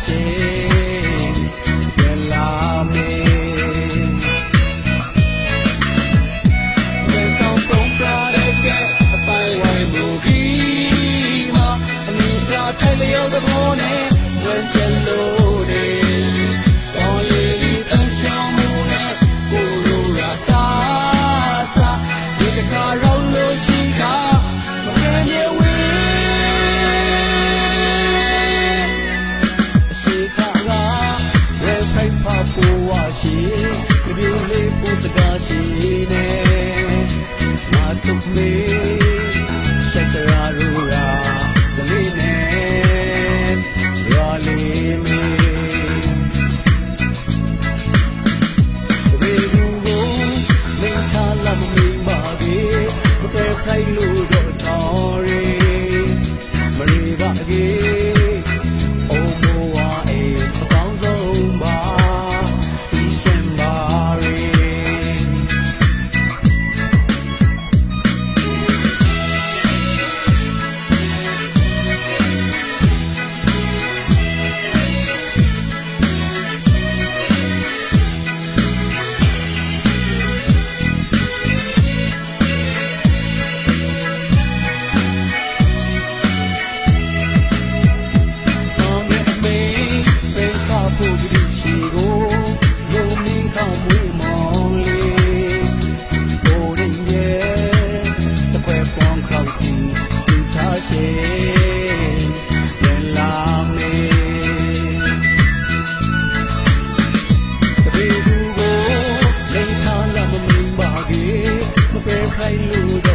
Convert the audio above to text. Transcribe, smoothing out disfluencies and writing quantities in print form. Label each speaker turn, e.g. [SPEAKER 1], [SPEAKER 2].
[SPEAKER 1] ရှင်ပြန်လာမယ်ပြန်ဆောင်ပုံပြတဲ့ကအပိုင်းဝိုင်းမှုပြီးမှအမြင်ပြထိုင်လျော်သဘောနဲ့ဝင်ချလို့တယ်တောင်းလေးတန်ရှောင်းမှုနဲ့ကိုလိုရာစားစားဒီတခါရောက်လို့ရှိခါမကဲမြေဝေးအရှိခါကဝဲဖိုက်ဖဖို့ဝါရှိဒီလေးပိုစကားရှိနေမဆုပ်မေရှိုက်စရာရူရာဒလေးနဲ့ရာလေးမေခိုင်လို့တော့တော်ရီမရီပါကေအိုမိုဝါအေအကောင်းဆုံးပါဒီရှင်ပါရီခိုင်လူ